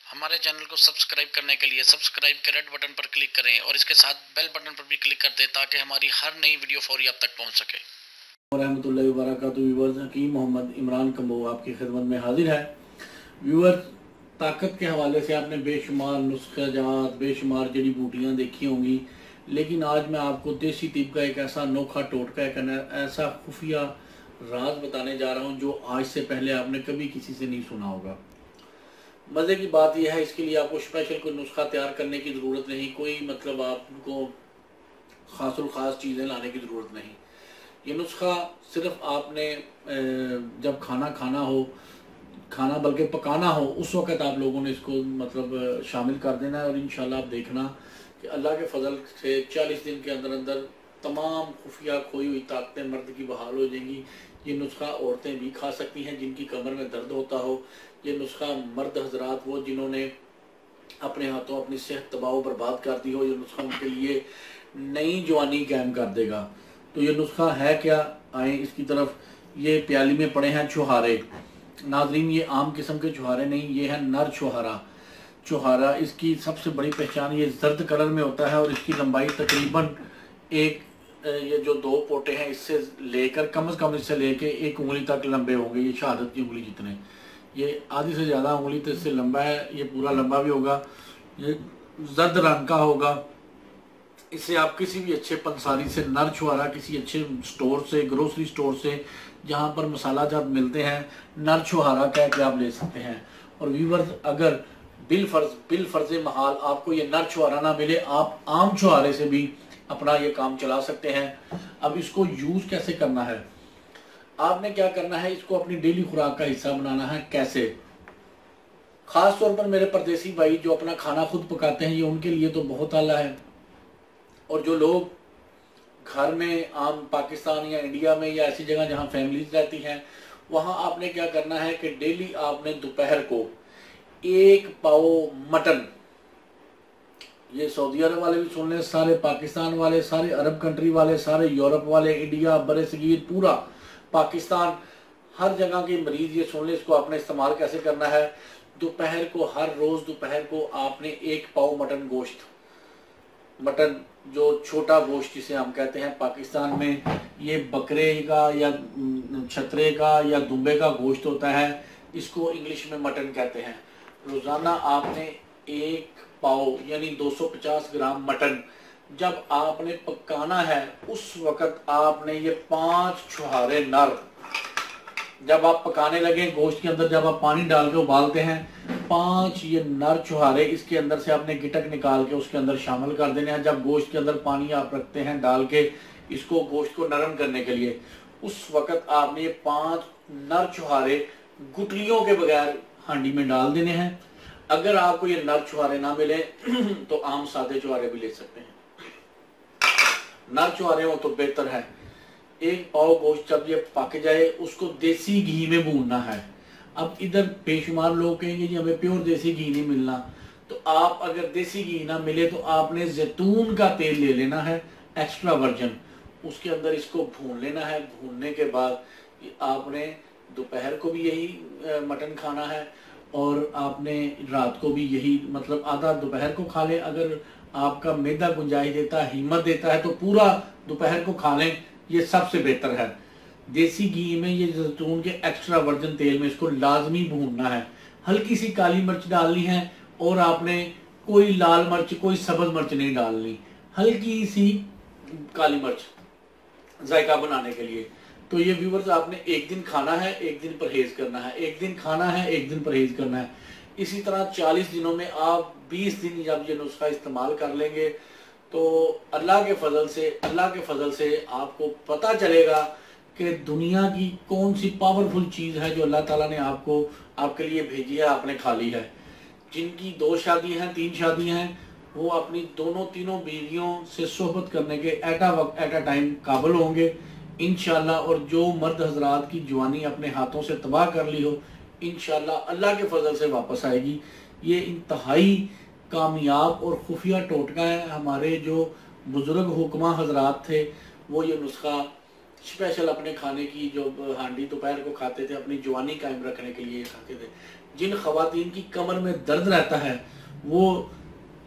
हमारे चैनल को सब्सक्राइब करने के लिए सब्सक्राइब के रेड बटन पर क्लिक करें और इसके साथ बेल बटन पर भी क्लिक कर दें ताकि हमारी हर नई वीडियो फौरी आप तक पहुंच सके। रहमतुल्लाहि व बरकातुहू। व्यूअर्स, हकीम मोहम्मद इमरान कम्बो आपकी खिदमत में हाजिर है। व्यूअर्स, ताकत के हवाले से आपने बेशुमार नुस्खा जात, बेशुमार जड़ी बूटियाँ देखी होंगी, लेकिन आज मैं आपको देसी तिब का एक ऐसा अनोखा टोटका, एक ऐसा खुफिया राज बताने जा रहा हूँ जो आज से पहले आपने कभी किसी से नहीं सुना होगा। मज़े की बात यह है, इसके लिए आपको स्पेशल कोई नुस्खा तैयार करने की ज़रूरत नहीं, कोई मतलब आपको खासुल खास चीज़ें लाने की ज़रूरत नहीं। ये नुस्खा सिर्फ आपने जब खाना हो, खाना बल्कि पकाना हो, उस वक़्त आप लोगों ने इसको मतलब शामिल कर देना है और इंशाल्लाह आप देखना कि अल्लाह के फजल से 40 दिन के अंदर अंदर तमाम खुफिया खोई हुई ताकतें मर्द की बहाल हो जाएंगी। ये नुस्खा औरतें भी खा सकती हैं जिनकी कमर में दर्द होता हो। ये नुस्खा मर्द हजरात, वो जिन्होंने अपने हाथों अपनी सेहत तबाह बर्बाद कर दी हो, ये नुस्खा उनके लिए नई जवानी कायम कर देगा। तो ये नुस्खा है क्या, आए इसकी तरफ। ये प्याली में पड़े हैं छुहारे। नाजरीन, ये आम किस्म के छुहारे नहीं, ये है नर छुहारा। छुहारा, इसकी सबसे बड़ी पहचान ये जर्द कलर में होता है और इसकी लंबाई तकरीबन ये जो 2 पोटे हैं इससे लेकर कम से कम इससे लेके 1 उंगली तक लंबे होंगे। ये शहादत की उंगली जितने, ये आधी से ज़्यादा उंगली तो इससे लंबा है। ये पूरा लंबा भी होगा, ये जर्द रंग का होगा। इसे आप किसी भी अच्छे पंसारी से, नर छुहारा किसी अच्छे स्टोर से, ग्रोसरी स्टोर से, जहाँ पर मसाला जात मिलते हैं, नर छुहारा कह के आप ले सकते हैं। और व्यूवर्स, अगर बिल फर्ज महाल आपको ये नर छुहारा ना मिले, आप आम छुहारे से भी अपना ये काम चला सकते हैं। अब इसको यूज कैसे करना है, आपने क्या करना है, इसको अपनी डेली खुराक का हिस्सा बनाना है। कैसे? खास तौर पर मेरे परदेसी भाई जो अपना खाना खुद पकाते हैं, ये उनके लिए तो बहुत आला है। और जो लोग घर में आम पाकिस्तान या इंडिया में या ऐसी जगह जहां फैमिलीज रहती हैं, वहां आपने क्या करना है कि डेली आपने दोपहर को 1 पाव मटन, ये सऊदी अरब वाले भी सुन लें, सारे पाकिस्तान वाले, सारे अरब कंट्री वाले, सारे यूरोप वाले, इंडिया, बरसगीर, पूरा पाकिस्तान, हर जगह के मरीज ये सुन लें। इसको आपने इस्तेमाल कैसे करना है। दोपहर को, हर रोज दोपहर को आपने 1 पाव मटन गोश्त, मटन जो छोटा गोश्त जिसे हम कहते हैं पाकिस्तान में, ये बकरे का या छतरे का या दुम्बे का गोश्त होता है, इसको इंग्लिश में मटन कहते हैं। रोजाना आपने 1 पाव यानी 250 ग्राम मटन जब आपने पकाना है, उस वक्त आपने ये 5 छुहारे नर, जब आप पकाने लगे गोश्त के अंदर, जब आप पानी डाल के उबालते हैं, 5 ये नर छुहारे इसके अंदर से आपने गिटक निकाल के उसके अंदर शामिल कर देने हैं। जब गोश्त के अंदर पानी आप रखते हैं डाल के इसको, गोश्त को नरम करने के लिए, उस वक्त आपने ये 5 नर छुहारे गुटलियों के बगैर हांडी में डाल देने हैं। अगर आपको ये नर छुहारे ना मिले तो आम सादे छुहारे भी ले सकते हैं। नर छुहारे हो तो बेहतर है। 1 पाव गोश्त जब ये पक जाए, उसको देसी घी में भूनना है। अब इधर बेशुमार लोग कहेंगे जी हमें प्योर देसी घी नहीं मिलना, तो आप अगर देसी घी ना मिले तो आपने जैतून का तेल ले लेना है, एक्स्ट्रा वर्जन, उसके अंदर इसको भून लेना है। भूनने के बाद आपने दोपहर को भी यही मटन खाना है और आपने रात को भी यही, मतलब आधा दोपहर को खा लें। अगर आपका मैदा गुंजाइश देता है, हिम्मत देता है, तो पूरा दोपहर को खा लें, ये सबसे बेहतर है। देसी घी में, ये जैतून के एक्स्ट्रा वर्जन तेल में इसको लाजमी भूनना है। हल्की सी काली मिर्च डालनी है और आपने कोई लाल मिर्च, कोई सब्ज मिर्च नहीं डालनी, हल्की सी काली मिर्च जायका बनाने के लिए। तो ये व्यूवर्स, आपने 1 दिन खाना है, 1 दिन परहेज करना है, 1 दिन खाना है, 1 दिन परहेज करना है। इसी तरह 40 दिनों में आप 20 दिन जब ये नुस्खा इस्तेमाल कर लेंगे तो अल्लाह के फजल से आपको पता चलेगा कि दुनिया की कौन सी पावरफुल चीज़ है जो अल्लाह ताला ने आपको, आपके लिए भेजी है, आपने खा ली है। जिनकी 2 शादी हैं, 3 शादी हैं, वो अपनी तीनों बीवियों से सोहबत करने के एट अ टाइम काबिल होंगे इंशाल्लाह। और जो मर्द हजरात की जवानी अपने हाथों से तबाह कर ली हो, इंशाल्लाह अल्लाह के फजल से वापस आएगी। ये इंतहाई कामयाब और खुफिया टोटका है। हमारे जो बुजुर्ग हुक्मा हजरात थे, वो ये नुस्खा स्पेशल अपने खाने की जो हांडी दोपहर को खाते थे, अपनी जवानी कायम रखने के लिए खाते थे। जिन खवातीन की कमर में दर्द रहता है वो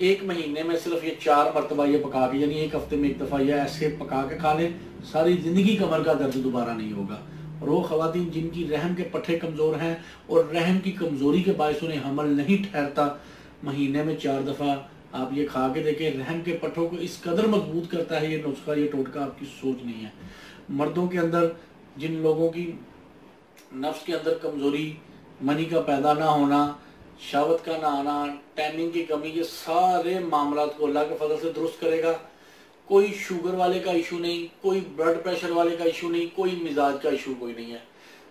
1 महीने में सिर्फ ये 4 मरतबा ये पका के, यानी 1 हफ्ते में 1 दफ़ा ये ऐसे पका के खा लें, सारी ज़िंदगी कमर का दर्द दोबारा नहीं होगा। और वो खवातीन जिनकी रहम के पट्टे कमज़ोर हैं और रहम की कमज़ोरी के बायस उन्हें हमल नहीं ठहरता, महीने में 4 दफ़ा आप ये खा के देखें। रहम के पट्टों को इस कदर मजबूत करता है ये नुस्खा, ये टोटका आपकी सोच नहीं है। मर्दों के अंदर, जिन लोगों की नफ्स के अंदर कमज़ोरी, मनी का पैदा ना होना, शहवत का ना आना, टैनिंग की कमी, ये सारे मामलात को अल्लाह के फजल से दुरुस्त करेगा। कोई शुगर वाले का इशू नहीं, कोई ब्लड प्रेशर वाले का इशू नहीं, कोई मिजाज का इशू कोई नहीं है।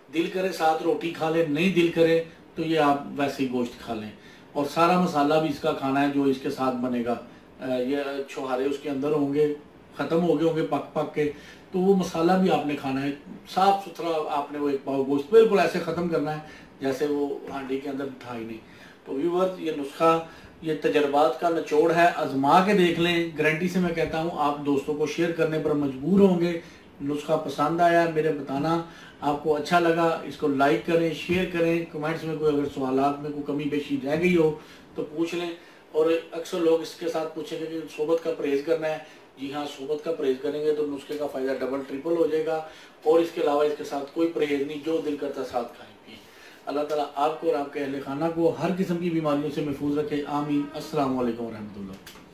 दिल करे साथ रोटी खा ले, नहीं दिल करे तो ये आप वैसे ही गोश्त खा लें। और सारा मसाला भी इसका खाना है जो इसके साथ बनेगा। ये छुहारे उसके अंदर होंगे, ख़त्म हो गए होंगे पक पक के, तो वो मसाला भी आपने खाना है साफ़ सुथरा। आपने वो 1 पाव गोश्त बिल्कुल ऐसे ख़त्म करना है जैसे वो हांडी के अंदर था ही नहीं। तो व्यूअर्स, ये नुस्खा, ये तजर्बात का निचोड़ है, आजमा के देख लें। गारंटी से मैं कहता हूँ आप दोस्तों को शेयर करने पर मजबूर होंगे। नुस्खा पसंद आया मेरे बताना, आपको अच्छा लगा, इसको लाइक करें, शेयर करें। कमेंट्स में कोई अगर सवालात में कोई कमी बेशी रह गई हो तो पूछ लें। और अक्सर लोग इसके साथ पूछेंगे कि सोबत का परहेज करना है। जी हाँ, सोबत का परहेज करेंगे तो नुस्खे का फ़ायदा डबल ट्रिपल हो जाएगा। और इसके अलावा इसके साथ कोई परहेज नहीं, जो दिल करता साथ खाएं पिए। अल्लाह ताला आपको और आपके अहले खाना को हर किस्म की बीमारियों से महफूज रखे। आमीन। अस्सलाम वालेकुम रहमतुल्लाह।